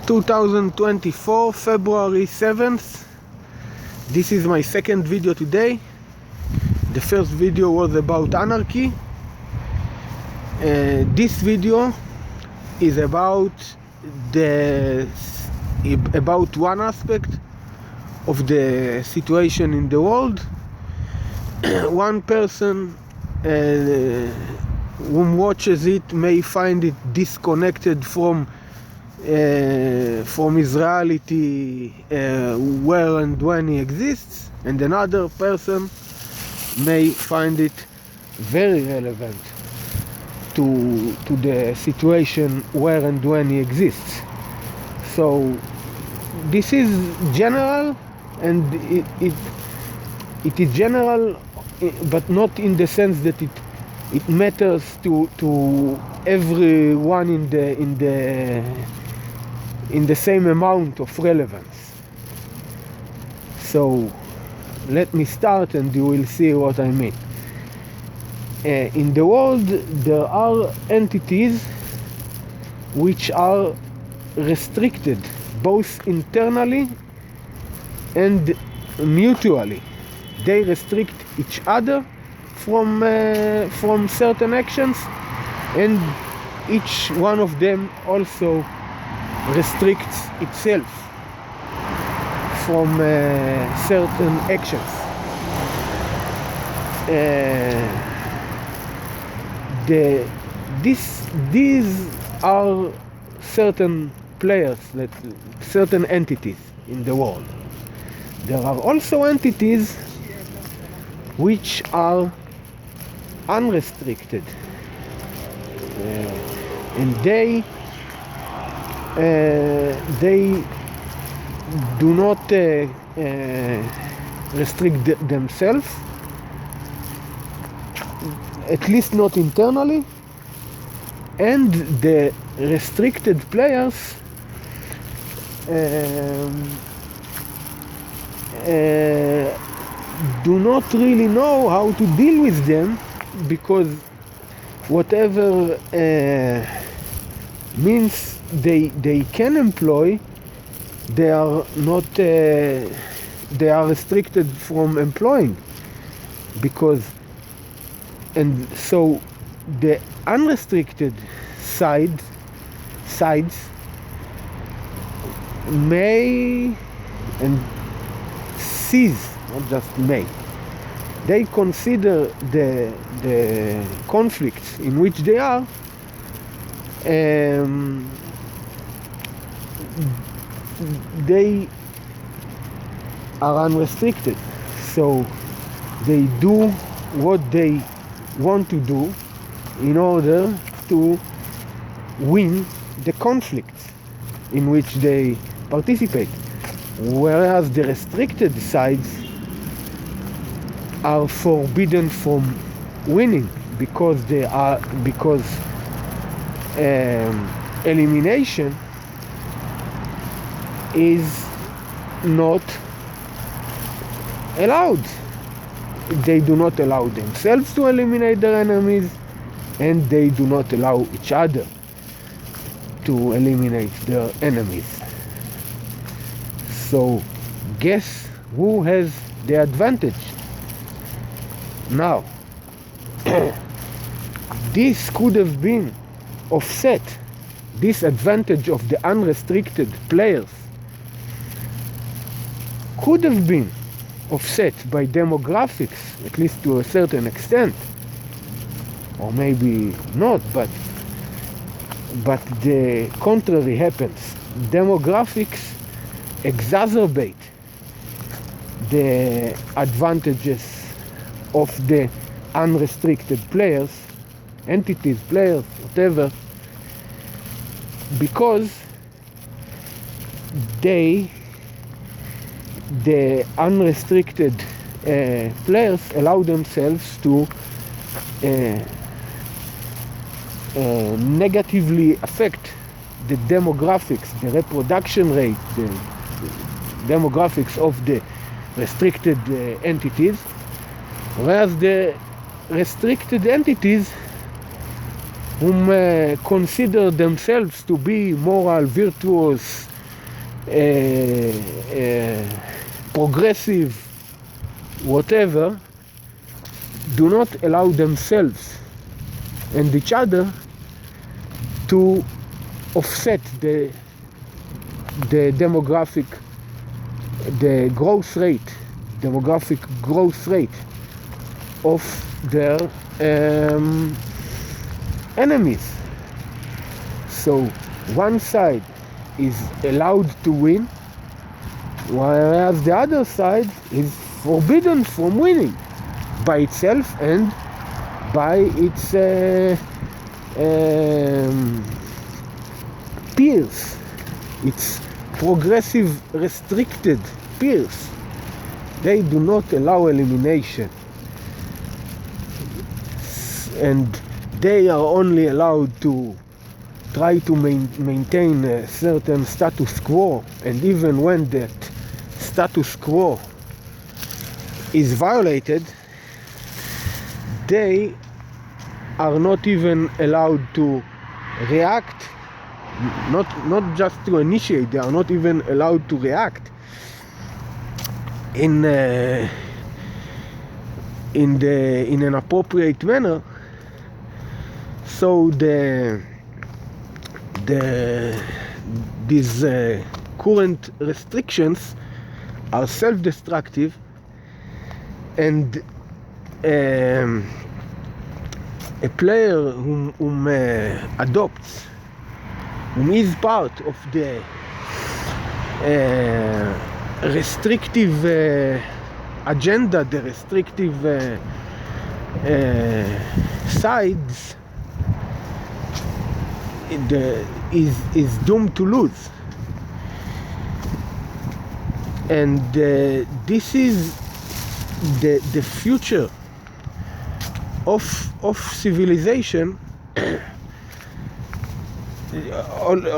2024 February 7th. This is my second video today. The first video was about anarchy. This video is about one aspect of the situation in the world. One person who watches it may find it disconnected from Israelity, where and when he exists, and another person may find it very relevant to the situation where and when he exists. So this is general, and it is general, but not in the sense that it matters to everyone in the same amount of relevance. So let me start and you will see what I mean. In the world there are entities which are restricted both internally and mutually. They restrict each other from certain actions, and each one of them also restricts itself from certain actions. These are certain players, certain entities in the world. There are also entities which are unrestricted, and they do not restrict themselves, at least not internally, and the restricted players do not really know how to deal with them, because whatever means they can employ, they are restricted from employing, and so the unrestricted sides may and seize, not just may, they consider the conflicts in which they are they are unrestricted, so they do what they want to do in order to win the conflicts in which they participate, whereas the restricted sides are forbidden from winning because elimination is not allowed. They do not allow themselves to eliminate their enemies, and they do not allow each other to eliminate their enemies. So guess who has the advantage? Now, this could have been offset, this advantage of the unrestricted players could have been offset by demographics, at least to a certain extent, or maybe not, but the contrary happens. Demographics exacerbate the advantages of the unrestricted players, entities, players, whatever, because the unrestricted players allow themselves to negatively affect the demographics, the reproduction rate, the demographics of the restricted entities, whereas the restricted entities whom consider themselves to be moral, virtuous, progressive, whatever, do not allow themselves and each other to offset the demographic, the demographic growth rate of their enemies. So one side is allowed to win, whereas the other side is forbidden from winning by itself and by its peers, its progressive restricted peers. They do not allow elimination, and they are only allowed to try to maintain a certain status quo, and even when that status quo is violated, they are not even allowed to react, not just to initiate, they are not even allowed to react in an appropriate manner. So these current restrictions are self-destructive, and a player whom adopts, whom is part of the restrictive agenda, the restrictive sides, is doomed to lose. And this is the future of civilization.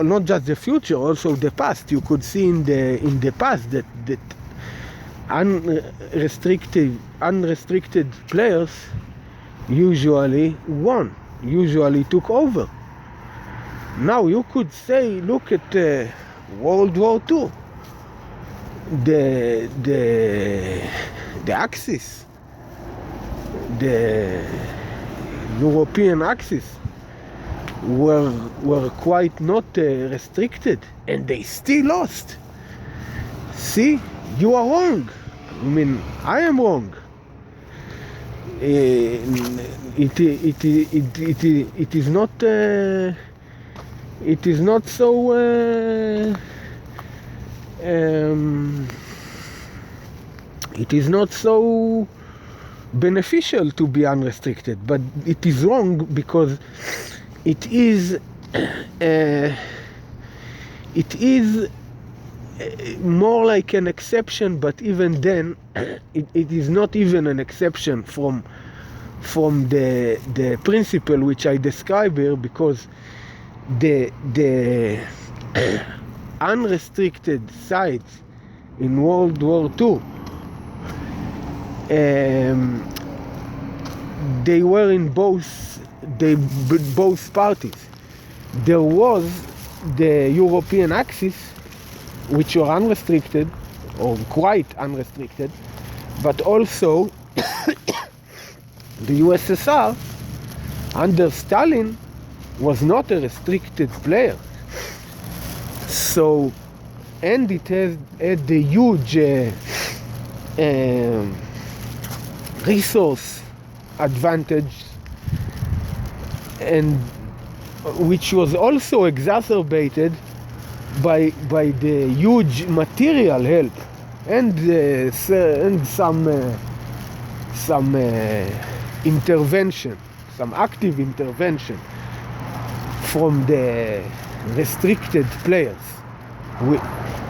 Not just the future, also the past. You could see in the past that unrestricted players usually won, usually took over. Now you could say, look at World War II, the Axis, the European Axis were quite not restricted, and they still lost. See, you are wrong. I mean, I am wrong. It is not. It is not so. It is not so beneficial to be unrestricted, but it is wrong because it is more like an exception. But even then, it is not even an exception from the principle which I describe here, because the unrestricted sides in World War II, they were in both parties. There was the European Axis, which were unrestricted or quite unrestricted, but also the USSR under Stalin was not a restricted player. So, and it had the huge resource advantage, and which was also exacerbated by the huge material help and some intervention, some active intervention from the restricted players.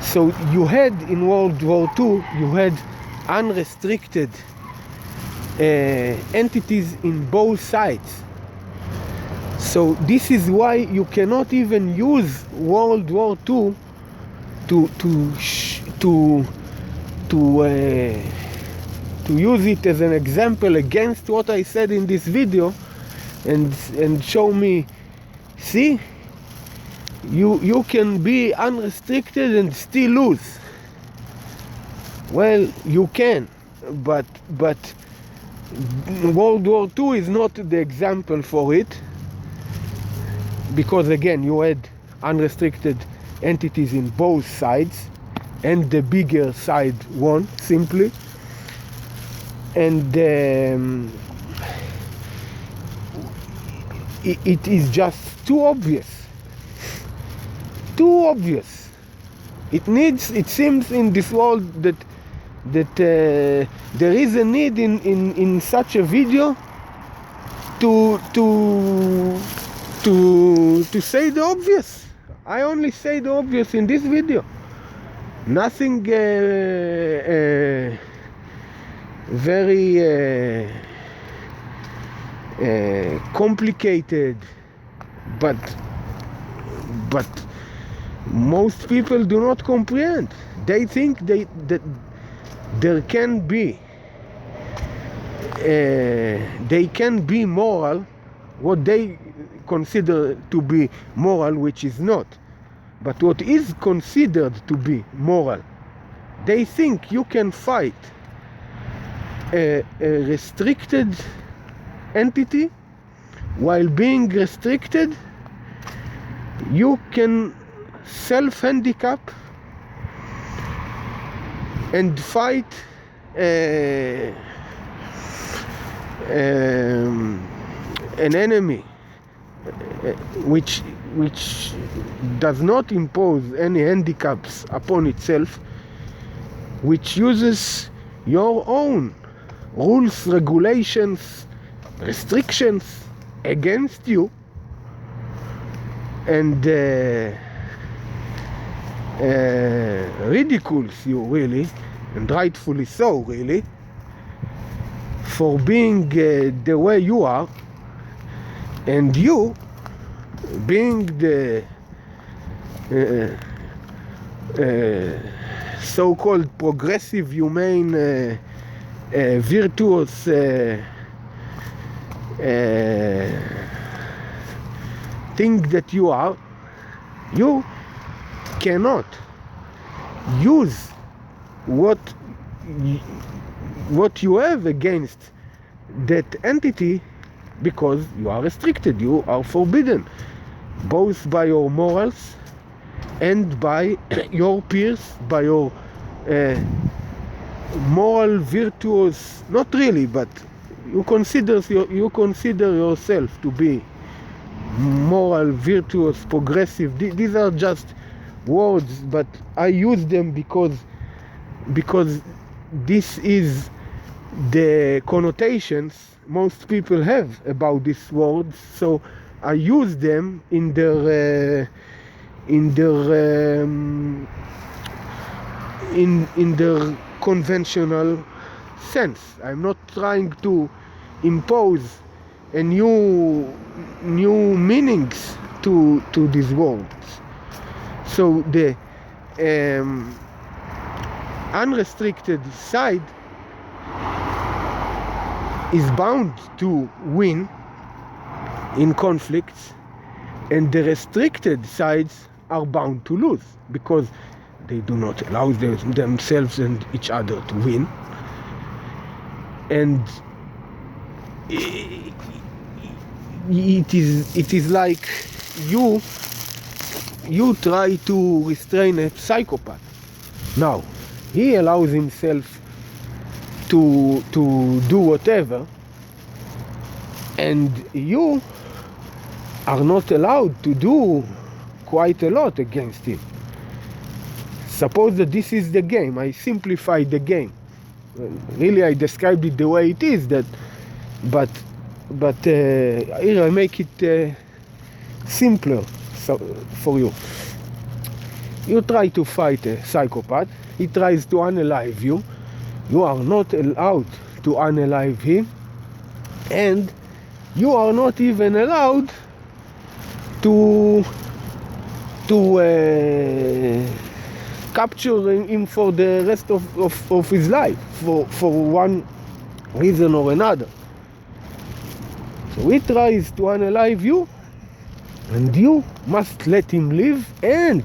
So you had in World War II, you had unrestricted entities in both sides. So this is why you cannot even use World War II to use it as an example against what I said in this video, and show me, see, you can be unrestricted and still lose. Well, you can, but World War II is not the example for it, because again you had unrestricted entities in both sides, and the bigger side won simply. And it is just too obvious. It seems in this world that there is a need in such a video to say the obvious. I only say the obvious in this video. Nothing very complicated, but most people do not comprehend. They think that there can be they can be moral, what they consider to be moral, which is not. But what is considered to be moral, they think you can fight a restricted entity. While being restricted, you can self-handicap and fight an enemy which does not impose any handicaps upon itself, which uses your own rules, regulations, restrictions against you, and ridicules you, really, and rightfully so, really, for being the way you are, and you being the so-called progressive, humane, virtuous thing that you are. You cannot use what you have against that entity, because you are restricted, you are forbidden, both by your morals and by your peers, by your moral virtuous, not really, but you consider yourself to be moral, virtuous, progressive. These are just words, but I use them because this is the connotations most people have about these words. So I use them in their conventional sense. I'm not trying to impose a new meanings to these words. So the unrestricted side is bound to win in conflicts, and the restricted sides are bound to lose, because they do not allow themselves and each other to win. And it is like you try to restrain a psychopath. Now he allows himself to do whatever, and you are not allowed to do quite a lot against him. Suppose that this is the game. I simplified the game. Really, I described it the way it is. But here I make it simpler for you. You try to fight a psychopath. He tries to unalive you. You are not allowed to unalive him, and you are not even allowed to capture him for the rest of his life, for one reason or another. So he tries to unalive you, And you must let him live, and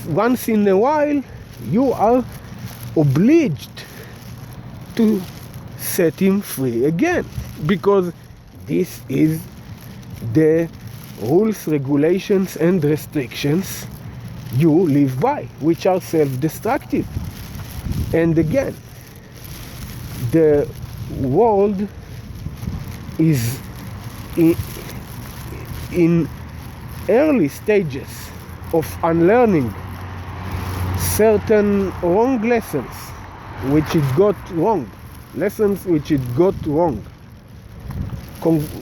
once in a while you are obliged to set him free again, because this is the rules, regulations and restrictions you live by, which are self-destructive. And again, the world is in early stages of unlearning certain wrong lessons which it got wrong,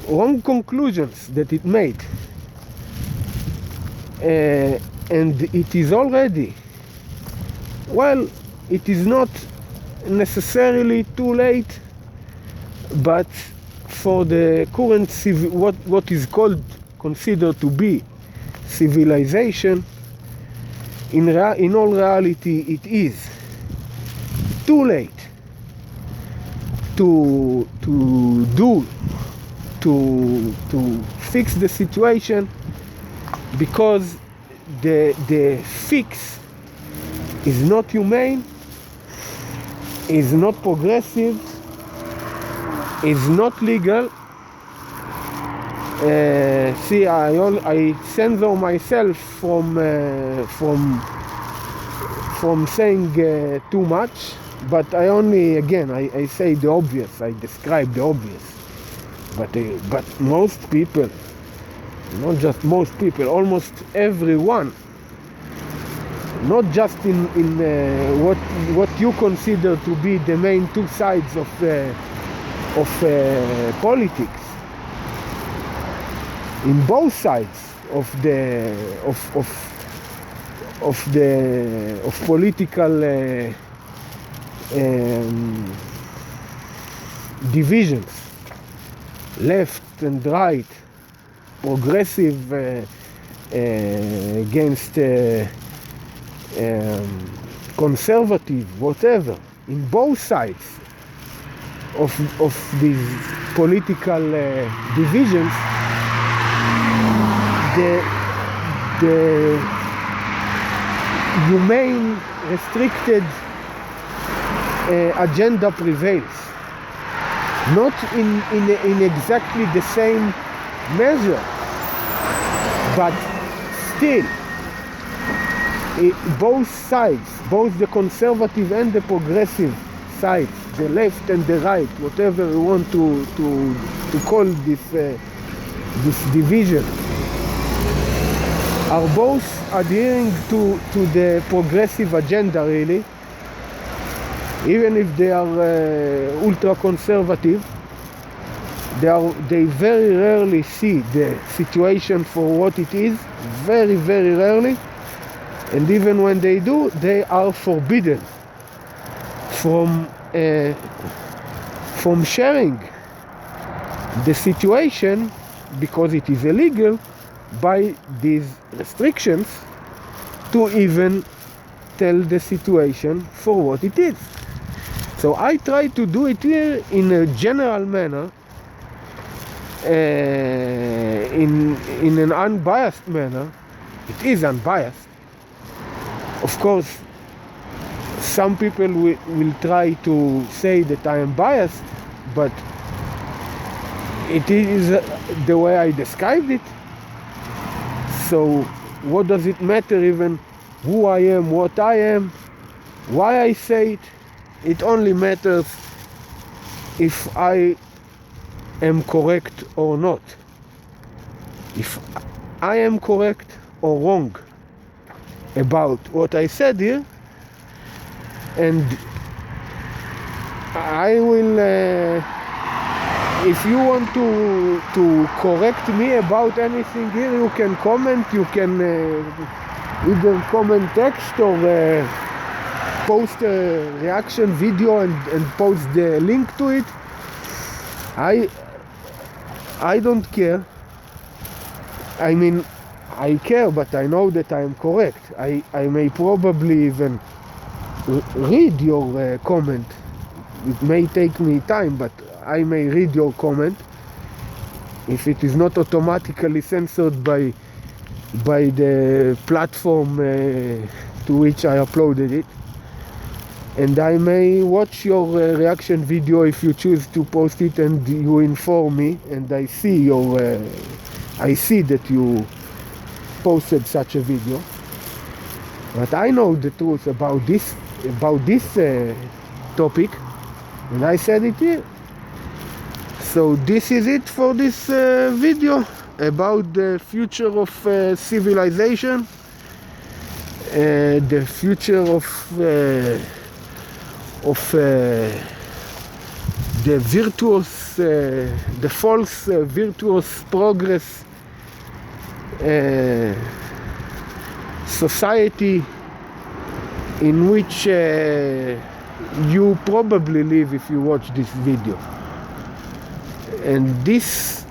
wrong conclusions that it made, and it is already, well, it is not necessarily too late, but for the current what is considered to be civilization, in all reality it is too late to fix the situation, because the fix is not humane, is not progressive, is not legal. See, I censor myself from saying too much, but I only, again, I say the obvious, I describe the obvious. But most people, not just most people, almost everyone, not just in what you consider to be the main two sides of politics, in both sides of political divisions, left and right, progressive against conservative, whatever, in both sides of these political divisions, the humane, restricted agenda prevails. Not in exactly the same measure, but still, both sides, both the conservative and the progressive sides, the left and the right, whatever you want to call this division, are both adhering to the progressive agenda, really. Even if they are ultra-conservative, they very rarely see the situation for what it is, very, very rarely. And even when they do, they are forbidden from sharing the situation, because it is illegal, by these restrictions, to even tell the situation for what it is. So I try to do it here in a general manner, in an unbiased manner. It is unbiased. Of course, some people will try to say that I am biased, but it is the way I described it. So what does it matter even who I am, what I am, why I say it? It only matters if I am correct or not. If I am correct or wrong about what I said here, and I will, if you want to correct me about anything here, you can comment. You can either comment text or post a reaction video and post the link to it. I don't care. I mean, I care, but I know that I am correct. I may probably even read your comment. It may take me time, but I may read your comment. if it is not automatically censored by the platform to which I uploaded it. And I may watch your reaction video if you choose to post it and you inform me, and I see that you posted such a video. But I know the truth about this topic, and I said it here. So this is it for this video about the future of civilization, the future of the virtuous, the false virtuous progress society in which you probably live if you watch this video. And these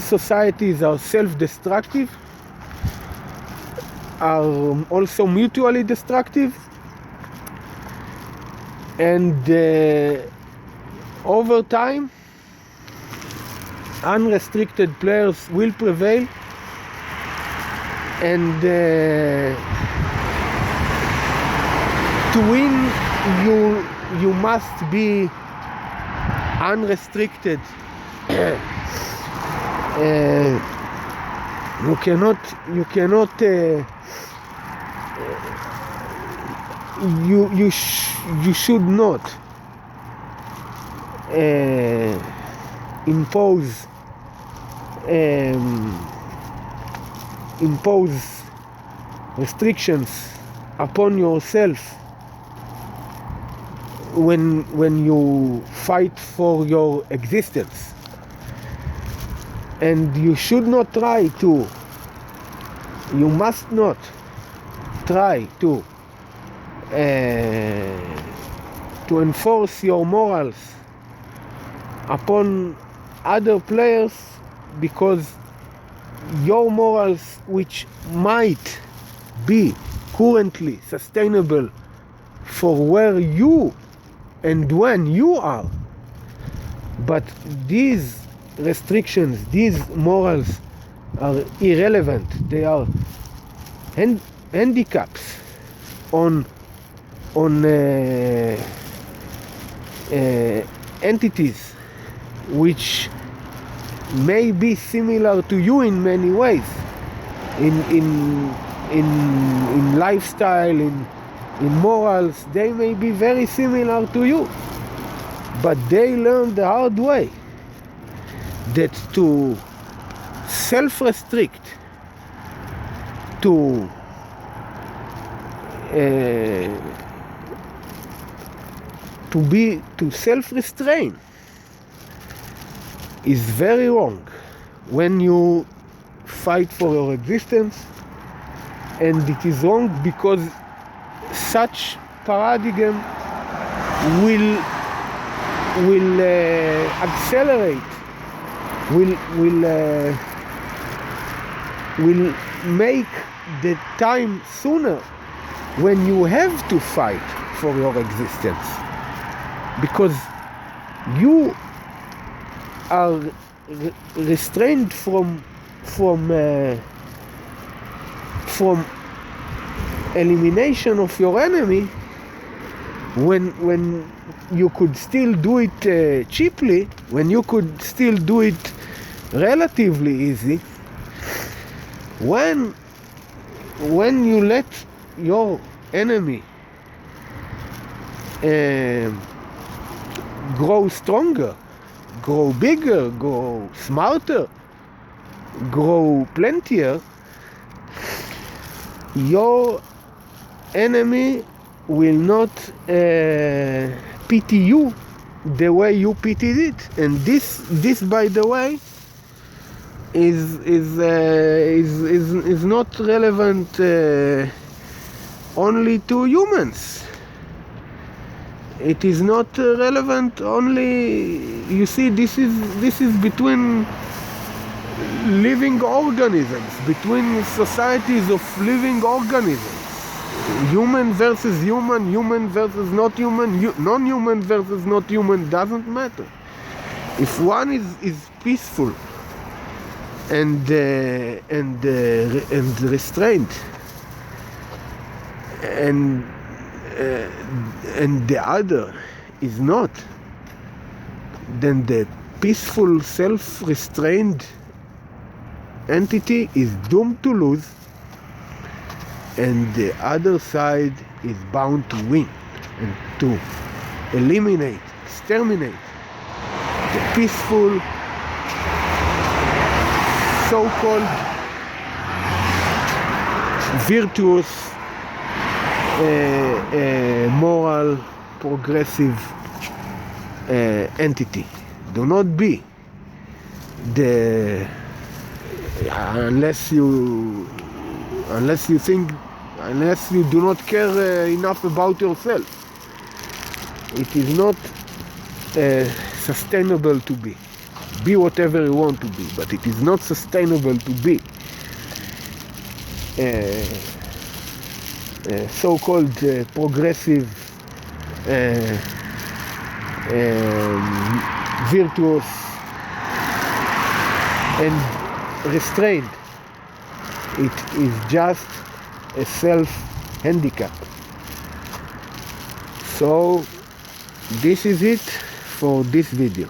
societies are self-destructive, are also mutually destructive, and over time unrestricted players will prevail, and to win you must be unrestricted. You cannot you should not impose restrictions upon yourself when you fight for your existence. And you should not try to, you must not try to enforce your morals upon other players, because your morals, which might be currently sustainable for where you and when you are, but these restrictions, these morals are irrelevant. They are handicaps on entities which may be similar to you in many ways, in lifestyle, in morals. They may be very similar to you, but they learned the hard way that to self-restrict, to self-restrain is very wrong when you fight for your existence. And it is wrong because such paradigm will accelerate, will make the time sooner when you have to fight for your existence, because you are restrained from elimination of your enemy when you could still do it cheaply, when you could still do it relatively easy. When you let your enemy grow stronger, grow bigger, grow smarter, grow plentier, your enemy will not pity you the way you pitied it. And this by the way is not relevant only to humans. It is not relevant only, you see, this is between living organisms, between societies of living organisms. human versus human, human versus not human, non-human versus not human, doesn't matter. If one is peaceful and restrained, and the other is not, then the peaceful, self-restrained entity is doomed to lose, and the other side is bound to win and to eliminate, exterminate the peaceful, so-called virtuous, moral, progressive entity. Do not be the unless you do not care enough about yourself. It is not sustainable to be. Be whatever you want to be, but it is not sustainable to be so-called progressive, virtuous, and restrained. It is just a self-handicap. So this is it for this video.